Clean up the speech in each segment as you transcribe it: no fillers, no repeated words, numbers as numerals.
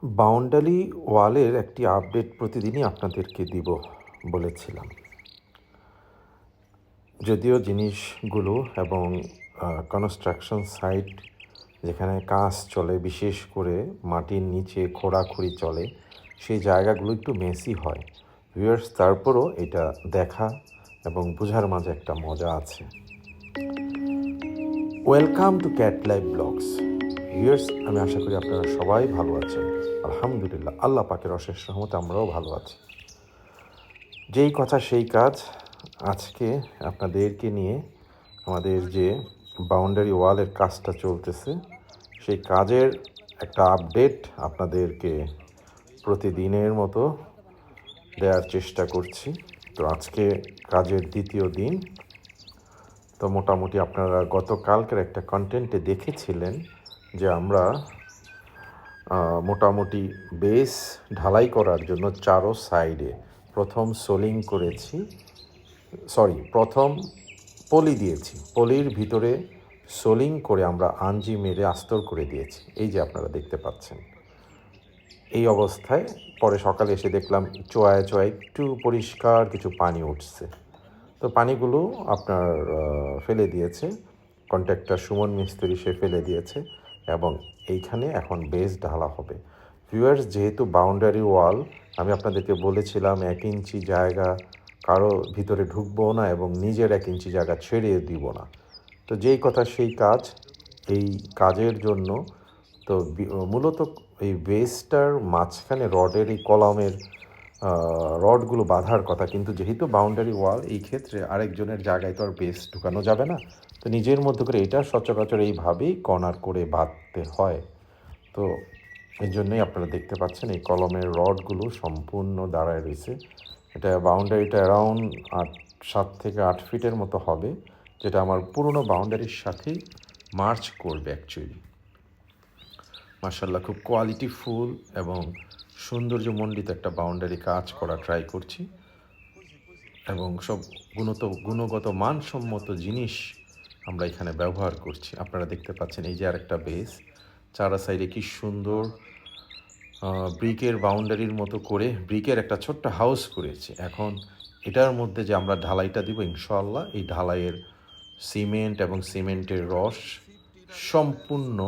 Boundary ওয়ালের একটি update প্রতিদিনই আপনাদেরকে দিব বলেছিলাম। যদিও জিনিসগুলো এবং কনস্ট্রাকশন সাইট যেখানে কাজ চলে, বিশেষ করে মাটির নিচে খোঁড়াখুড়ি চলে, সেই জায়গাগুলো একটু মেসি হয়। ভিউয়ার্স, তারপরও এটা দেখা এবং বোঝার মাঝে একটা মজা আছে। Welcome to cat life blogs. Viewers, আমি আশা করি আপনারা সবাই ভালো আছেন। আলহামদুলিল্লাহ, আল্লাহ পাকের অশেষ রহমতে আমরাও ভালো আছি। যেই কথা সেই কাজ। আজকে আপনাদেরকে নিয়ে আমাদের যে বাউন্ডারি ওয়ালের কাজটা চলতেছে, সেই কাজের একটা আপডেট আপনাদেরকে প্রতিদিনের মতো দেওয়ার চেষ্টা করছি। তো আজকে কাজের দ্বিতীয় দিন। তো মোটামুটি আপনারা গতকালকের একটা কন্টেন্টে দেখেছিলেন যে আমরা মোটামুটি বেস ঢালাই করার জন্য চারো সাইডে প্রথম পলি দিয়েছি। পলির ভিতরে সোলিং করে আমরা আঞ্জি মেরে আস্তর করে দিয়েছি। এই যে আপনারা দেখতে পাচ্ছেন এই অবস্থায়। পরে সকালে এসে দেখলাম চোয়ায় চোয়ায় একটু পরিষ্কার কিছু পানি উঠছে। তো পানিগুলো আপনার ফেলে দিয়েছে কন্ট্রাক্টর সুমন মিস্ত্রি, সে ফেলে দিয়েছে এবং এইখানে এখন বেস ঢালা হবে। ভিউয়ার্স, যেহেতু বাউন্ডারি ওয়াল, আমি আপনাদেরকে বলেছিলাম 1 ইঞ্চি জায়গা কারো ভিতরে ঢুকবো না এবং নিজের 1 ইঞ্চি জায়গা ছেড়ে দিব না। তো যেই কথা সেই কাজ। এই কাজের জন্য তো মূলত এই বেসটার মাঝখানে রডের এই কলামের রডগুলো বাঁধার কথা, কিন্তু যেহেতু বাউন্ডারি ওয়াল, এই ক্ষেত্রে আরেকজনের জায়গায় তো আর বেস ঢুকানো যাবে না। তো নিজের মধ্যে করে এটা সচরাচর এইভাবেই কর্নার করে বাঁধতে হয়। তো এই জন্যই আপনারা দেখতে পাচ্ছেন এই কলমের রডগুলো সম্পূর্ণ দাঁড়ায় রয়েছে। এটা বাউন্ডারিটা অ্যারাউন্ড 7 থেকে 8 ফিটের মতো হবে, যেটা আমার পুরনো বাউন্ডারির সাথেই মার্চ করবে অ্যাকচুয়ালি। মাশাআল্লাহ, খুব কোয়ালিটিফুল এবং সৌন্দর্যমণ্ডিত একটা বাউন্ডারি কাজ করা ট্রাই করছি এবং সব গুণগত মানসম্মত জিনিস আমরা এখানে ব্যবহার করছি। আপনারা দেখতে পাচ্ছেন এই যে আরেকটা বেস, চারা সাইডে কি সুন্দর ব্রিকের বাউন্ডারির মতো করে ব্রিকের একটা ছোট্ট হাউস করেছে। এখন এটার মধ্যে যে আমরা ঢালাইটা দিব ইনশাআল্লাহ, এই ঢালাইয়ের সিমেন্ট এবং সিমেন্টের রস সম্পূর্ণ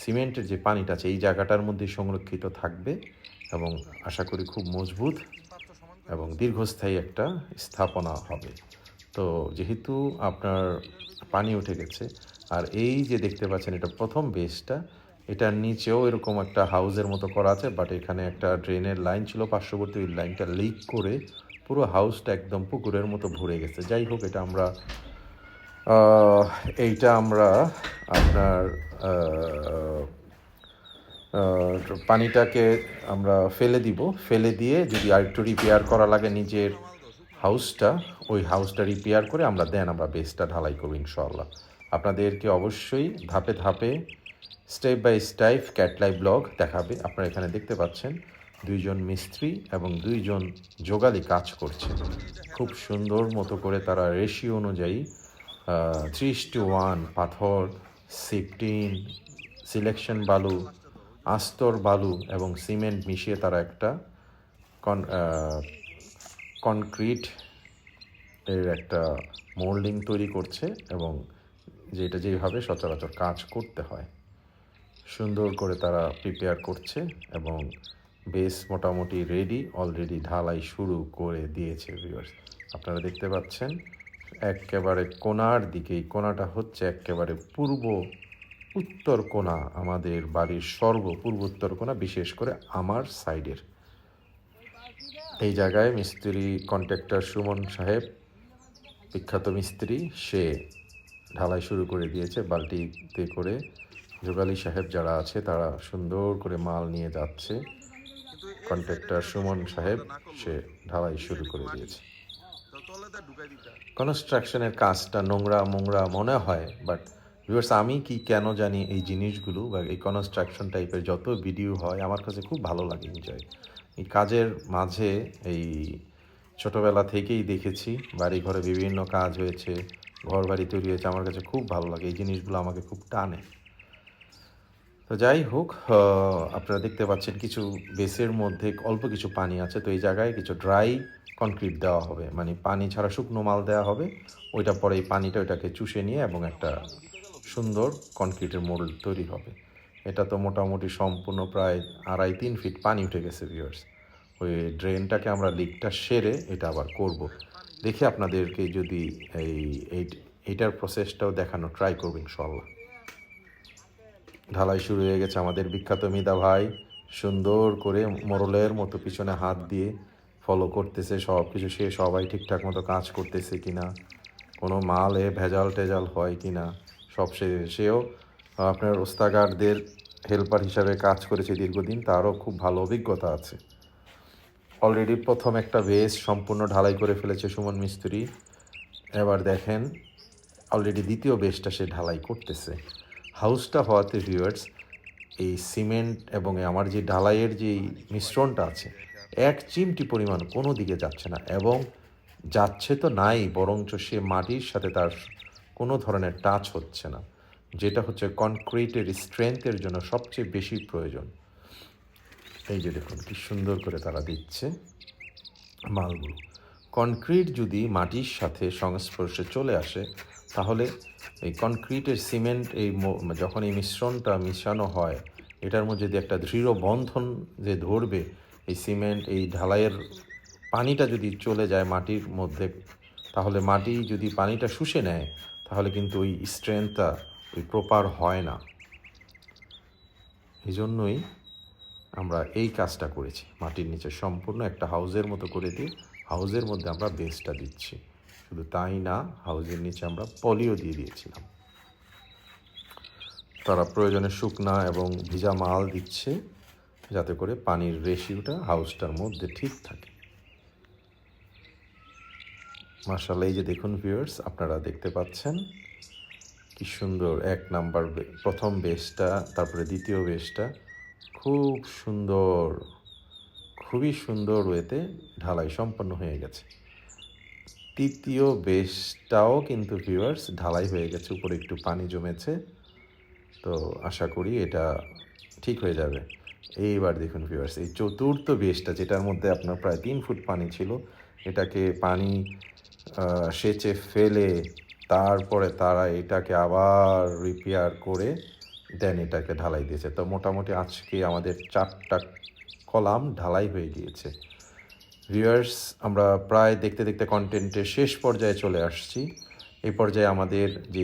সিমেন্টের যে পানিটা আছে এই জায়গাটার মধ্যে সংরক্ষিত থাকবে এবং আশা করি খুব মজবুত এবং দীর্ঘস্থায়ী একটা স্থাপনা হবে। তো যেহেতু আপনার পানি উঠে গেছে, আর এই যে দেখতে পাচ্ছেন এটা প্রথম বেসটা, এটার নিচেও এরকম একটা হাউসের মতো করা আছে, বাট এখানে একটা ড্রেনের লাইন ছিল পার্শ্ববর্তী, ওই লাইনটা লিক করে পুরো হাউসটা একদম পুকুরের মতো ভরে গেছে। যাই হোক, এইটা আমরা আপনার পানিটাকে আমরা ফেলে দিব। ফেলে দিয়ে যদি আরেকটু রিপেয়ার করা লাগে নিজের হাউসটা, ওই হাউসটা রিপেয়ার করে আমরা বেসটা ঢালাই করব ইনশাআল্লাহ। আপনাদেরকে অবশ্যই ধাপে ধাপে স্টেপ বাই স্টেপ ক্যাটলাই ব্লগ দেখাবে। আপনারা এখানে দেখতে পাচ্ছেন 2জন মিস্ত্রি এবং 2জন যোগালি কাজ করছে। খুব সুন্দর মতো করে তারা রেশিও অনুযায়ী 3:1 পাথর, সিপটিন, সিলেকশন বালু, আস্তর বালু এবং সিমেন্ট মিশিয়ে তারা একটা কনক্রিট এর একটা মোল্ডিং তৈরি করছে এবং যেটা যেভাবে সচরাচর কাজ করতে হয় সুন্দর করে তারা প্রিপেয়ার করছে এবং বেস মোটামুটি রেডি, অলরেডি ঢালাই শুরু করে দিয়েছে। ভিউয়ার্স, আপনারা দেখতে পাচ্ছেন একেবারে কোণার দিকে, এই কোণাটা হচ্ছে একেবারে উত্তর কোণা, আমাদের বাড়ির পূর্বোত্তর কোণা, বিশেষ করে আমার সাইডের এই জায়গায় মিস্ত্রি কন্ট্রাক্টর সুমন সাহেব, বিখ্যাত মিস্ত্রি, সে ঢালাই শুরু করে দিয়েছে। বালতিতে করে যোগালী সাহেব যারা আছে তারা সুন্দর করে মাল নিয়ে যাচ্ছে। কন্ট্রাক্টর সুমন সাহেব সে ঢালাই শুরু করে দিয়েছে। কনস্ট্রাকশনের কাজটা নোংরা মনে হয়, বাট ভিউয়ার্স, আমি কেন জানি এই জিনিসগুলো বা এই কনস্ট্রাকশন টাইপের যত ভিডিও হয় আমার কাছে খুব ভালো লাগে, এনজয়। এই কাজের মাঝে এই ছোটোবেলা থেকেই দেখেছি, বাড়ি ঘরে বিভিন্ন কাজ হয়েছে, ঘর বাড়ি তৈরি হয়েছে, আমার কাছে খুব ভালো লাগে এই জিনিসগুলো, আমাকে খুব টানে। তো তো যাই হোক, আপনারা দেখতে পাচ্ছেন কিছু বেসের মধ্যে অল্প কিছু পানি আছে, তো এই জায়গায় কিছু ড্রাই কনক্রিট দেওয়া হবে, মানে পানি ছাড়া শুকনো মাল দেওয়া হবে। ওইটা পরে এই পানিটা ওইটাকে চুষে নিয়ে এবং একটা সুন্দর কনক্রিটের মোল্ড তৈরি হবে। এটা তো মোটামুটি সম্পূর্ণ প্রায় 2.5-3 ফিট পানি উঠে গেছে ভিউয়ার্স। ওই ড্রেনটাকে আমরা লিকটা সেরে এটা আবার করব। দেখি আপনাদেরকে যদি এইটার প্রসেসটাও দেখানো ট্রাই করব ইনশাল্লাহ। ঢালাই শুরু হয়ে গেছে, আমাদের বিখ্যাত মিদা ভাই সুন্দর করে মোরলের মতো পিছনে হাত দিয়ে ফলো করতেছে সব কিছু, সে সবাই ঠিকঠাক মতো কাজ করতেছে কিনা, কোনো মালে ভেজাল টেজাল হয় কিনা সব সেও আপনার ওস্তাগারদের হেল্পার হিসাবে কাজ করেছে দীর্ঘদিন, তারও খুব ভালো অভিজ্ঞতা আছে। অলরেডি প্রথম একটা বেস সম্পূর্ণ ঢালাই করে ফেলেছে সুমন মিস্ত্রি। এবার দেখেন অলরেডি দ্বিতীয় বেসটা সে ঢালাই করতেছে। হাউসটা হওয়াতে ভিউয়ার্স এই সিমেন্ট এবং আমার যে ঢালাইয়ের যে মিশ্রণটা আছে এক চিমটি পরিমাণ কোনো দিকে যাচ্ছে না, এবং যাচ্ছে তো নাই, বরঞ্চ সে মাটির সাথে তার কোনো ধরনের টাচ হচ্ছে না, যেটা হচ্ছে কনক্রিটের স্ট্রেংথের জন্য সবচেয়ে বেশি প্রয়োজন। এই যে দেখুন কি সুন্দর করে তারা দিচ্ছে মালগুলো। কনক্রিট যদি মাটির সাথে সংস্পর্শে চলে আসে তাহলে এই কনক্রিটের সিমেন্ট যখন এই মিশ্রণটা মিশানো হয়, এটার মধ্যে যদি একটা দৃঢ় বন্ধন যে ধরবে, এই সিমেন্ট এই ঢালাইয়ের পানিটা যদি চলে যায় মাটির মধ্যে, তাহলে মাটি যদি পানিটা শুষে নেয় তাহলে কিন্তু ওই স্ট্রেংথটা ওই প্রপার হয় না। এই জন্যই আমরা এই কাজটা করেছি, মাটির নিচে সম্পূর্ণ একটা হাউজের মতো করে দিয়ে হাউজের মধ্যে আমরা বেসটা দিচ্ছি। শুধু তাই না, হাউজের নিচে আমরা পলিও দিয়ে দিয়েছিলাম। তারা প্রয়োজনে শুকনা এবং ভিজা মাল দিচ্ছে যাতে করে পানির রেশিওটা হাউসটার মধ্যে ঠিক থাকে। মাশাআল্লাহ, এই যে দেখুন ভিউয়ার্স, আপনারা দেখতে পাচ্ছেন কি সুন্দর এক নাম্বার প্রথম বেসটা, তারপরে দ্বিতীয় বেসটা খুব সুন্দর, খুবই সুন্দর ওয়েতে ঢালাই সম্পন্ন হয়ে গেছে। তৃতীয় বেসটাও কিন্তু ভিউয়ার্স ঢালাই হয়ে গেছে, উপরে একটু পানি জমেছে, তো আশা করি এটা ঠিক হয়ে যাবে। এইবার দেখুন ভিউয়ার্স, এই চতুর্থ বেসটা যেটার মধ্যে আপনার প্রায় 3 ফুট পানি ছিল, এটাকে পানি সেচে ফেলে তারপরে তারা এটাকে আবার রিপেয়ার করে দেন এটাকে ঢালাই দিয়েছে। তো মোটামুটি আজকে আমাদের 4টা কলাম ঢালাই হয়ে গিয়েছে। ভিউয়ার্স, আমরা প্রায় দেখতে দেখতে কন্টেন্টের শেষ পর্যায়ে চলে আসছি। এই পর্যায়ে আমাদের যে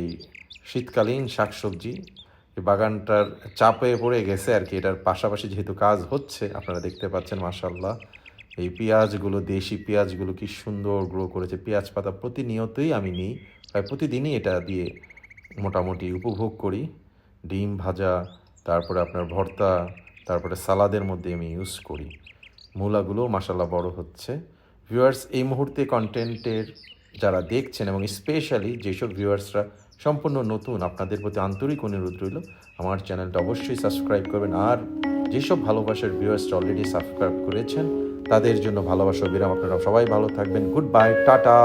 শীতকালীন শাকসবজি বাগানটার চাপে পড়ে গেছে আর কি, এটার পাশাপাশি যেহেতু কাজ হচ্ছে আপনারা দেখতে পাচ্ছেন মাশাআল্লাহ এই পেঁয়াজগুলো, দেশি পেঁয়াজগুলো কি সুন্দর গ্রো করেছে। পেঁয়াজ পাতা প্রতিনিয়তই আমি নিই, প্রায় প্রতিদিনই এটা দিয়ে মোটামুটি উপভোগ করি। ডিম ভাজা, তারপরে আপনার ভর্তা, তারপরে সালাদের মধ্যে আমি ইউজ করি। মূলাগুলো মাশাআল্লাহ বড় হচ্ছে। ভিউয়ার্স, এই মুহূর্তে কন্টেন্টের যারা দেখছেন এবং স্পেশালি যেসব ভিউয়ার্সরা সম্পূর্ণ নতুন, আপনাদের প্রতি আন্তরিক অনুরোধ রইল আমার চ্যানেলটা অবশ্যই সাবস্ক্রাইব করবেন। আর যেসব ভালোবাসার ভিউয়ার্সরা অলরেডি সাবস্ক্রাইব করেছেন তাদের জন্য ভালোবাসা বিরাম। আপনারা সবাই ভালো থাকবেন। Good bye, tata.